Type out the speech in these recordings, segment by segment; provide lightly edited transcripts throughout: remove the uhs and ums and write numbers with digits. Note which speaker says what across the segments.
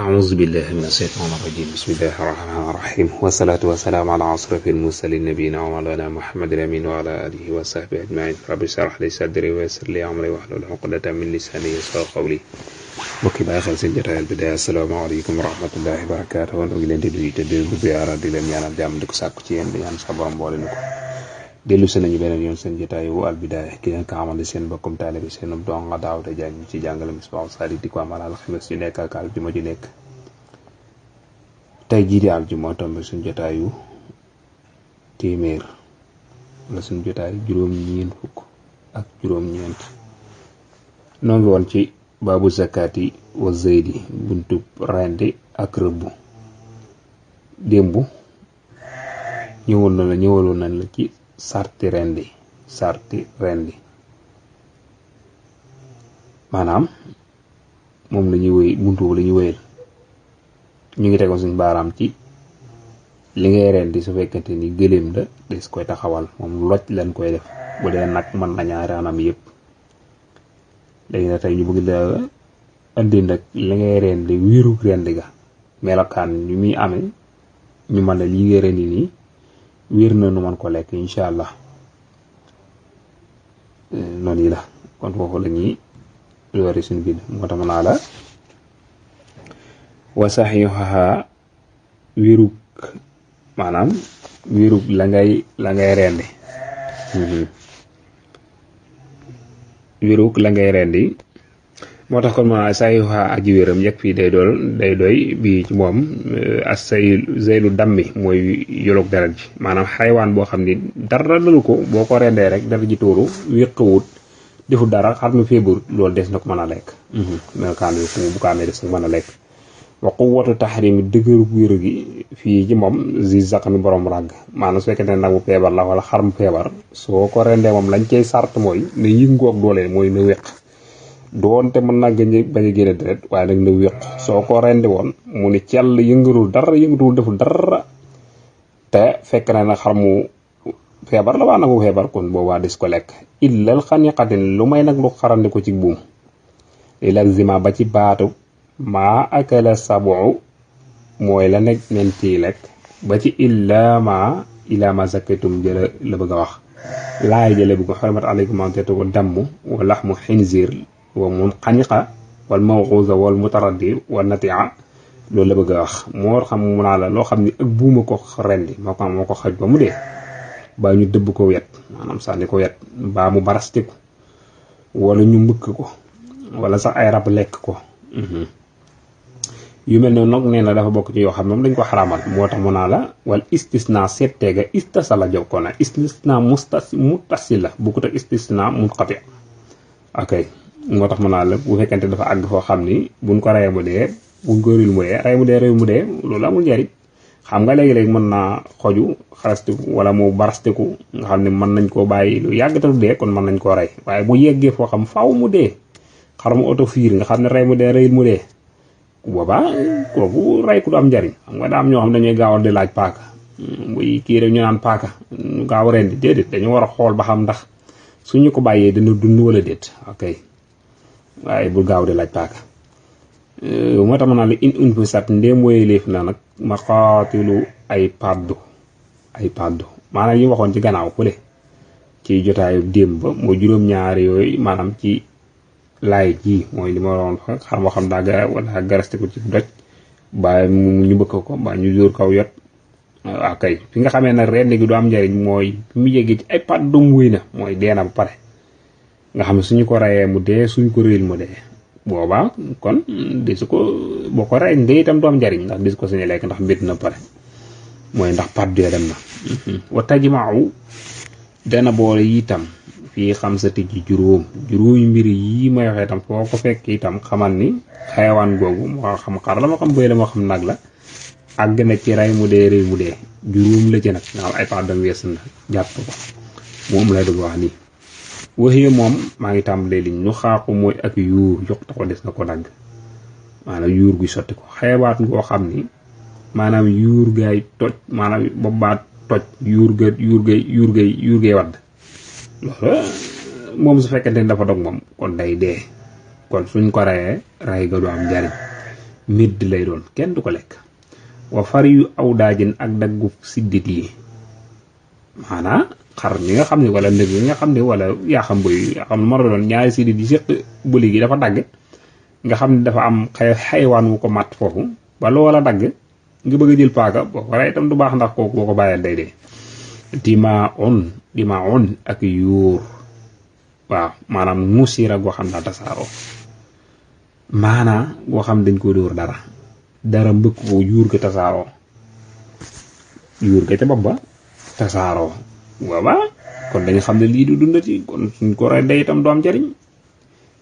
Speaker 1: أعوذ بالله من الشيطان الرجيم بسم الله الرحمن الرحيم والصلاة والسلام على أشرف المرسلين نبينا ومولانا محمد الأمين وعلى آله وصحبه أجمعين رب اشرح لي صدري ويسر لي أمري واحلل عقدة من لساني يفقهوا قولي mbokki bàyyi xel seen jotaayal bi day asalaamaaleykum wa rahmatullahi wa barakaatu woon ngi leen di nuyu te di ziyaara di leen ñaanal jàmm di ko sàkku ci yéen di ñaan sa borom boole na ko dellu si nañu beneen yoon seen jotaayu Al Bidaaya ki ngeen ko xamante seen bokkum taalibe bi seen donga Daawuda Jaañ ci jàngale Misbaahu Saalik di ko amal alxames ju nekk ak aljuma ju nekk tey jii di aljuma tombe suñ jotaayu téeméer wala suñ jotaayu juróom-ñeent fukk ak juróom-ñeent noo ngi woon ci baabu zakati wa zeydi buntu rendi ak rëbbu démb ñëwaloon nañ la ci sarti rendi maanaam moom la ñuy wéy buntu la ñuy wéyal ñu ngi tegoon suñ baaraam ci li ngay rendi su fekkente ni gëléem la des koy taxawal moom loj lañ koy def bu dee nag mën na ñaari anam yëpp léegi nag tey ñu bëgg la andi nag li ngay rendi wéeru rendi ga melokaan ñu muy amee ñu mën la li ngay rendi nii wéer na nu man ko lekk incha allah noonu yi la kon foofu la ñuy wari suñu bind moo tax mën naa la wa saxiixaha wéerug maanaam wéerug la ngay rendi wéerug la ngay rendi moo tax kon ma saxiixaha aji wéeram yegg fii day doy bii ci moom as zeylu dammi mooy yolog deret ji maanaam xaywaan boo xam ni dara lalu ko boo ko rendee rek dara ji tuuru wéqawut defu dara xar mu feebur loolu des na ko mën a lekk melokaan bi bu ko amee des na ko mën a lekk wa quwwatu tahrimi dëgëru wéeru gi fii ci moom zi zaqami borom ràgg maanaam su fekkente ne nag mu feebar la wala xar mu feebar soo ko rendee moom lañ cey sart mooy ne yëngu ak doole mooy na wéq doonte mën naa bañ a génne deret waaye nag na wéq soo ko rendi woon mu ni cell yëngatul dara yëngatul deful dara te fekk na nag xar mu feebar la waa nag mu feebar kon boobaa des ko lekk illal xaniqatin lu may nag lu xarandi ko ci buum li lazima ba ci baatu maa akala sabu mooy la nekk menti lekk ba ci illa ma zakaytum jëla la bëgg a wax laay jële bu ko xaramat alaykum an tetu ko damm wa laxmu xinzir wa mun xaniqa wal mawxuusa wal mutaraddi wa natia loolu la bëgg a wax moo xam mu naa la loo xam ni ak buuma ko rendi moo ko xaj ba mu dee baa ñu dëbb ko wet maanaam sànni ko wet baa mu barastiku wala ñu mbëkk ko wala sax ay rab lekk ko yu mel noonu nag nee na dafa bokk ci yoo xam ne moom dañ ko xaraamal moo tax mu naa la wala istisna setteega istasala jokkoona istisna mutasila bu ko tax istisna munqati ok moo tax mu naa la bu fekkente dafa àgg foo xam ni buñ ko reyee mu dee buñ ko réyul mu dee rey mu dee loolu amul njariñ xam nga léegi-léegi mën naa xoju xarastiku wala mu barastiku nga xam ne mën nañ koo bàyyi lu yàggatalu dee kon mën nañ koo rey waaye bu yeggee foo xam faaw mu dee xar mu oto fiir nga xam ne rey mu dee reyul mu dee boobaa kooku rey ku du am njariñ xam nga daa am ñoo xam ne dañuy gaawal di laaj paaka muy kii rek ñu naan paaka ñu gaaw rendi déedéet dañu war a xool ba xam ndax suñu ko bàyyee dina dund wala déet ok waaye bu gaaw di laaj paaka moo tax ma naa la in fu sat ndéem woyeleef na nag ma xaatilu ay paddu maanaam yi waxoon ci gannaaw fële ci jotaayu démb ba mooy juróom-ñaari yooyu maanaam ci laay ji mooy li ma doon xar moo xam daa wala garaste ko ci doj ba ñu bëkk ko ba ñu dóor kaw yot waaw kay fi nga xamee nag rendi gi du am njariñ mooy fi mu yeggee ci ay paddum wuy na mooy deena ba pare nga xam ne suñu ko reyee mu dee suñu ko réel mu dee boobaa kon disu ko boo ko rey ndey itam du am njariñ ndax disu ko suñu lekk ndax mbir na pare mooy ndax paddu dem na wa tajma'u dana boole itam fii xam sa tijji juróomi mbir yi may waxee itam foo ko fekk itam xamal ni xayawaan googu moo xam xar la moo xam bëy la moo xam nag la àgg na ci rey mu dee réew mu dee juróom la ci nag nga xam ay paddam wees na jàpp ko moom lay dugg wax nii waxee moom maa ngi tàmbalee li ñu xaaxu mooy ak yuur jox ta ko des na ko dagg maanaam yuur guy sotti ko xeebaat ngoo xam ni maanaam yuur gaay toj maanaam boobaat toj yuur gay wadd loolu moom su fekkente ni dafa dog moom kon day dee kon suñ ko reyee rey ga du am njariñ midd lay doon kenn du ko lekk. wa far yu aw daajin ak daggu siddit yi maanaa xar mi nga xam ne wala ndëg yi nga xam ne wala yaa xam bëy yaa xam ne mara doon ñaari siddit yi séq bëli gi dafa dagg nga xam ne dafa am xaywaan wu ko mat foofu ba loola dagg nga bëgg a jël paaka boo ko rey itam du baax ndax kooku boo ko bàyyeel day dee. dima on ak yuur waaw maanaam musiira goo xam daa tasaaroo maanaa goo xam dañ ko dóor dara mbëkk ko yuur ga tasaaroo yuur ga ca bopp ba tasaaroo waaw kon dañu xam ne lii du dundati kon suñ ko rey day itam du am njariñ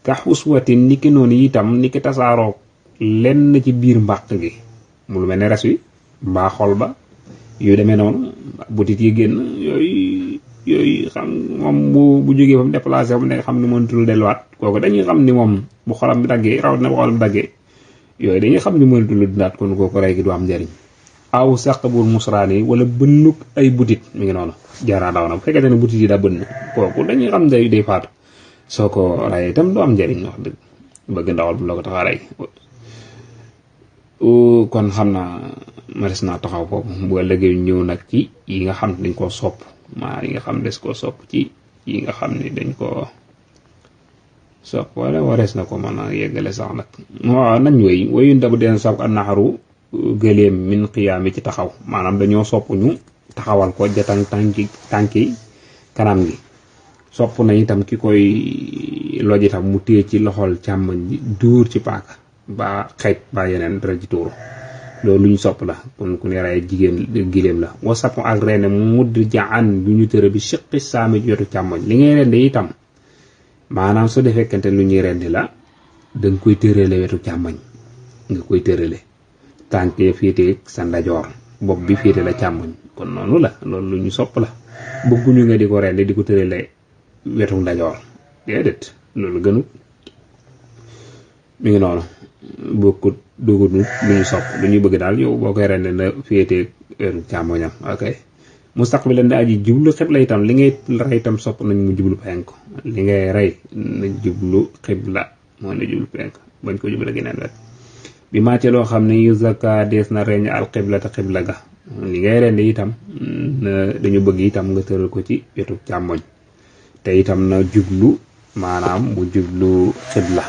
Speaker 1: ka xuswatin niki noonu itam niki tasaaroo lenn ci biir mbàq gi mu lu mel ne res wi mbaa xol ba yu demee noonu butit yi génn yooyu xam moom bu jógee fa mu déplacé fa mu nekk xam ne mënatul delluwaat kooku dañuy xam ni moom bu xolam bi daggee rawat na bu xolam bi daggee yooyu dañuy xam ni mënatul dundaat kon kooku rey gi du am njariñ. aw saqbul musraani wala bënnuk ay butit mi ngi noonu jaraa daw na bu fekkee ne butit yi daa bënn kooku dañuy xam day faatu soo ko rey itam du am njariñ wax dëgg bëgg ndawal bu la ko tax a rey. kon xam naa maris naa taxaw foofu bu ëllëgee ñëw nag ci yi nga xam ne dañ koo sopp yi nga xam ne des koo sopp ci yi nga xam ne dañ koo sopp wala warees na ko mën a yeggale sax nag waaw nañ woyu ndabu den sopp ak naxaru gëléem min xiyaami ci taxaw maanaam dañoo sopp ñu taxawal ko jatan tànki kanam gi sopp na itam ki koy loj itam mu téye ci loxol càmmoñ bi dóor ci paaka ba xeej ba yeneen dara ji tuuru loolu lu ñu sopp la kon ku ne rey giléem la wasapu ak reene mudd jaan yu ñu tëra bi siqi saami jotu càmmoñ li ngay rendi itam maanaam su defekkante lu ñuy rendi la danga koy tërale wetu càmmoñ nga koy tërale tànkee féete sa ndajoor bopp bi féete la càmmoñ kon noonu la loolu lu ñu sopp la bëgguñu nga di ko rendi di ko tërale wetu ndajoor déedéet loolu gënut mi ngi noonu bokkut dugut lu ñu sopp lu ñuy bëgg daal yow boo koy rende na féete wetu càmmoñam ok mustaqbilan da aji jublu xibla itam li ngay rey itam sopp nañ mu jublu penk li ngay rey na jublu xibla mooy na jublu penk bañ ko jublu geneen wet bi màcce loo xam ne yu zaka dees na reñ al xibla te xibla ga li ngay rende itam dañu bëgg itam nga tëral ko ci wetu càmmoñ te itam na jublu maanaam mu jublu xibla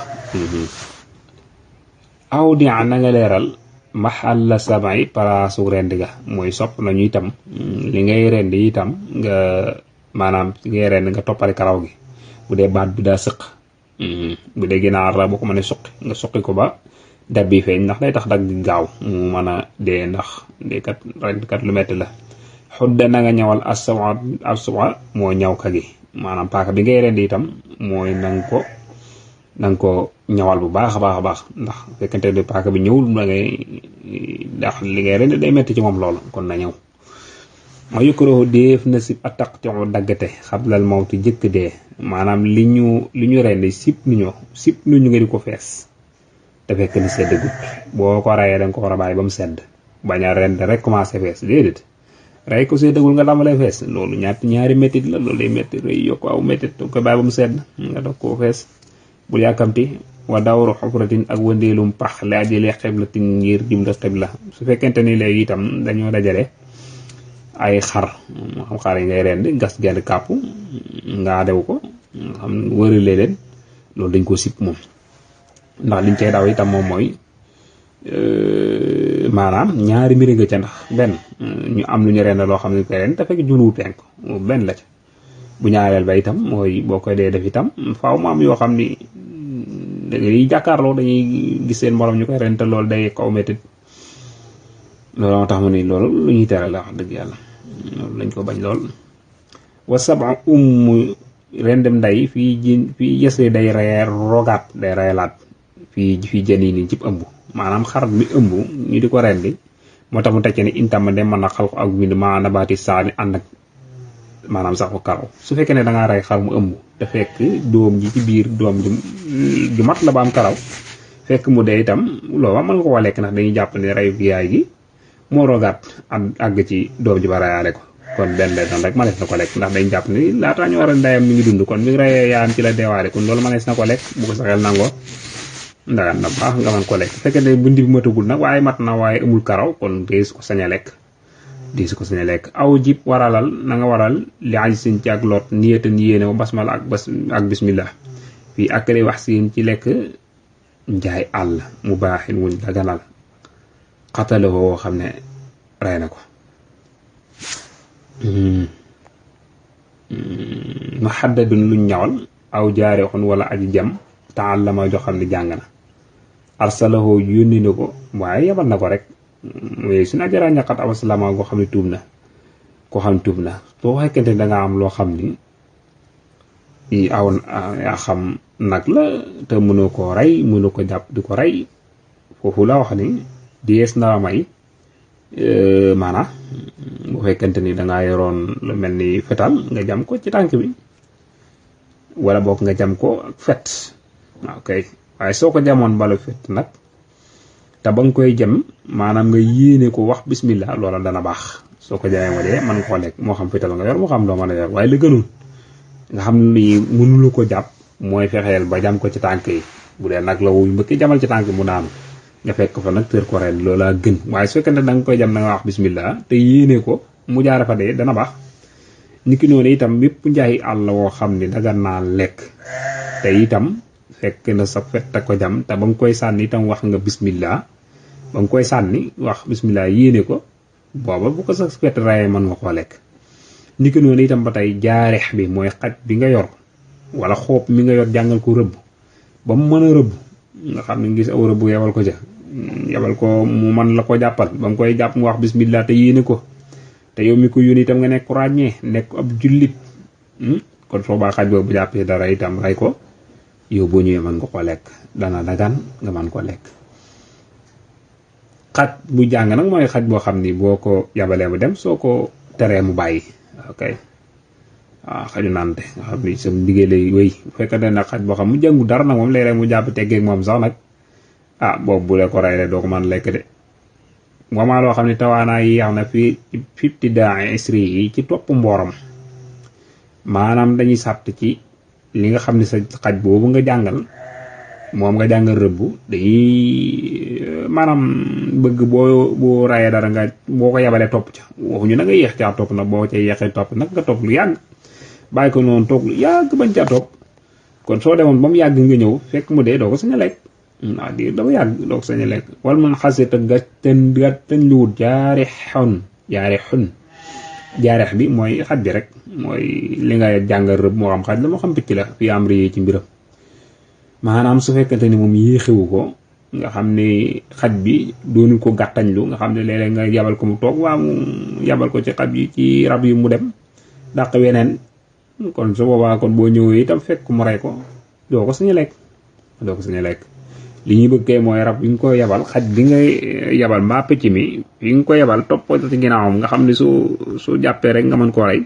Speaker 1: aw di na nga leeral maxalla samay palaasu rend ga mooy sopp nañu itam li ngay rend itam nga maanaam li ngay rend nga toppale karaw gi bu dee baat bi daa sëq bu dee ginaar la boo ko mënee suqi nga suqi ko ba dab bi feeñ ndax day tax dag gaaw mu mën a dee ndax dee kat rendkat lu metti la xudda na nga ñawal aswa moo ñaw ka gi maanaam paaka bi ngay rend itam mooy nanga ko ñawal bu baax a baax ndax fekkante ne paaka bi ñëwul da ngay ndax li ngay rend day metti ci moom loolu kon na ñëw ma yukkurahu déef na si attaqtiu daggate xablal mawti jëkk dee maanaam li ñu rend sip nuñu nga di ko fees te fekk ni sedd gut boo ko rayee danga ko war a bàyyi ba mu sedd bañ a rend rek commencé fees déedéet rey ko seddagul nga tàmbalee fees loolu ñaari méttit la loolu day métti rëy yokk aw méttit danga koy bàyyi ba mu sedd nga dog koo fees bul yàkkamti wa dawru xufratin ak wëndeelum pax la ajëlee xiblatin ngir jumla xibla su fekkente ni léegi itam dañoo dajale ay xar moo xam xar yi ngay rend gas genn kàpp nga dew ko xam wërale leen loolu dañ ko sip moom ndax liñ cay daw itam moom mooy maanaam ñaari mbir nga ca ndax benn ñu am lu ñu rend loo xam ne koy rend te fekk juluwu penk benn la ca bu ñaareel ba itam mooy boo koy dee def itam faaw mu am yoo xam ni dañuy jàkkaarloo dañuy gis seen morom ñu koy rend te loolu day kaw métit loolu moo tax mu ni loolu lu ñuy tere la wax dëgg yàlla loolu lañ ko bañ lool wa sab'a rendem nday fii yësee day rogaat day reyalaat fii jën yi nii cib ëmb maanaam xar mi ëmb ñu di ko rendi moo tax mu tekkee ni intama de mën na xal ko ak wind maa nabaati saani ànd ak maanaam sax ko karaw su fekkee ne dangaa rey xar mu ëmb te fekk doom ji ci biir doom ju mat la ba am karaw fekk mu dee itam loolu mën nga ko lekk ndax dañuy jàpp ne reyu yaay gi moo rogaat àgg ci doom ji ba reyaale ko kon benn doon rek mënees na ko lekk ndax dañu jàpp ni laataa ñu war a ndayam mi ngi dund kon mi ngi reyee yaayam ci la deewaale kon loolu mënees na ko lekk bu ko saxeel nangoo dagan na baax nga mën ko lekk fekkee ne bundi bi matagul nag waaye mat na waaye amul karaw kon dees ko sañ a lekk aw jib waralal na nga waral li aj sin ci ak lot niyatan yéene wa basmala ak bismillah fii akali wax siin ci lekk njaay àll mu baaxin wuñ daganal xatalewoo woo xam ne rey na ko ma xaddadun luñ ñawal aw jaarexun wala aji jam taallama joo xam ne jàng na arsalahoo yónni na ko waaye yabal na ko rek mais suñu ajaraa ñaqat awasalama goo xam ne tuub na soo fekkente da nga am loo xam ni yaa xam nag la te mënoo ko rey mënoo ko jàpp di ko rey foofu la wax ni dees na may maanaam bu fekkente ni dangaa yoroon lu mel ni fetal nga jam ko ci tànk bi wala boog nga jam ko ak fet ok waaye soo ko jamoon balu fet nag te ba nga koy jam maanaam nga yéene ko wax bismillah loola dana baax soo ko jamee ma dee mën koo lekk moo xam fetal nga yor moo xam doo mën a yor waaye la gënoon nga xam ni mënulu ko jàpp mooy fexeel ba jam ko ci tànk yi bu dee nag la wuy mbëkki jamal ci tànk mu daanu nga fekk fa nag tër ko ren loolaa gën waaye su fekkee ne da nga koy jam da nga wax bismillah te yéene ko mu jaare fa dee dana baax niki noonu itam bépp njaay àll woo xam ni daga naa lekk te itam fekk na sa fet ko jam te ba nga koy sànni itam wax nga bismillah ba nga koy sànni wax bismillah yéene ko booba bu ko sa fet rayee mën nga koo lekk niki noonu itam ba tey jaareex bi mooy xaj bi nga yor wala xoob mi nga yor jàngal ko rëbb ba mu mën a rëbb nga xam ne gis aw rëbb yebal ko ca yebal ko mu man la ko jàppal ba nga koy jàpp mu wax bismillah te yéene ko te yow mi ko yónni itam nga nekk ku ràññee nekk ab jullit kon soo baa xaj boobu jàppee dara itam rey ko yow boo ñëwee mën nga ko lekk dana dagan nga mën ko lekk xaj bu jàng nag mooy xaj boo xam ni boo ko yabalee mu dem soo ko teree mu bàyyi ok waaw xaju nante nga xam ni sam liggéey lay wéy bu fekkante nag xaj boo xam mu jàngu dara nag moom léeg-léeg mu jàpp teggeeg moom sax nag boobu bu lee ko rey doo ko mën lekk de moomaa loo xam ne tawaanaa yi yax na fi daa isri yi ci topp mbooram maanaam dañuy sàtt ci li nga xam ne sa xaj boobu nga jàngal moom nga jàngal rëbb dañuy maanaam bëgg boo rayee dara nga boo ko yabalee topp ca waxuñu na nga yéex caa topp nag boo ca yeexee topp nag nga topp lu yàgg bàyyi ko noonu toog lu yàgg bañ caa topp kon soo demoon ba mu yàgg nga ñëw fekk mu dee doo ko sañ a lekk diir dafa yàgg doo ko sañ a lekk wala man xase te ga tën liwut jaareex bi mooy xaj bi rek mooy li nga jàngal rëbb moo xam xaj la moo xam picc la fi am ri ci mbiram maanaam su fekkante ni moom yéexewu ko nga xam ne xaj bi doonul ko gàttañlu nga xam ne léeg-léeg nga yabal ko mu toog waa mu yabal ko ci xaj yi ci rab yi mu dem dàq weneen kon su boobaa kon boo ñëwee itam fekk mu rey ko doo ko sañ a lekk li ñuy bëggee mooy rab bi nga ko yabal xaj bi nga yabal mbaa picc mi bi nga ko yabal topp ci ginnaawam nga xam ne su jàppee rek nga mën koo rey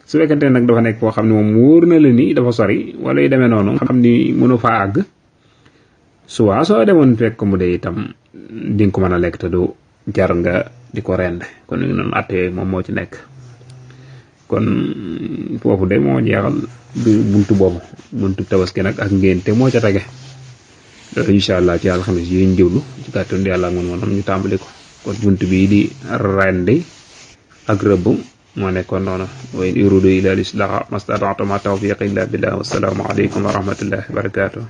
Speaker 1: su fekkente nag dafa nekk foo xam ne moom wóor na la ni dafa sori wala yu demee noonu nga xam ni mënu faa àgg suwaa soo demoon fekk ko mu dee itam di nga ko mën a lekk te du jar nga di ko rend kon ñu noonu atte yooyu moom moo ci nekk kon foofu de moo jeexal buntu boobu buntu tabaski nag ak ngénte moo ca tege incha allah ci alxamis yi ñu jëwlu ci kàttan yàlla ak moom ñu tàmbali ko kon buntu bii di rendi ak rëbb moo nekkoon noonu wa in uriidu illa al-islaaha mastata'tu ma tawfiiqi illa billah wassalaamu aleykum wa rahmatullahi wa barakatuh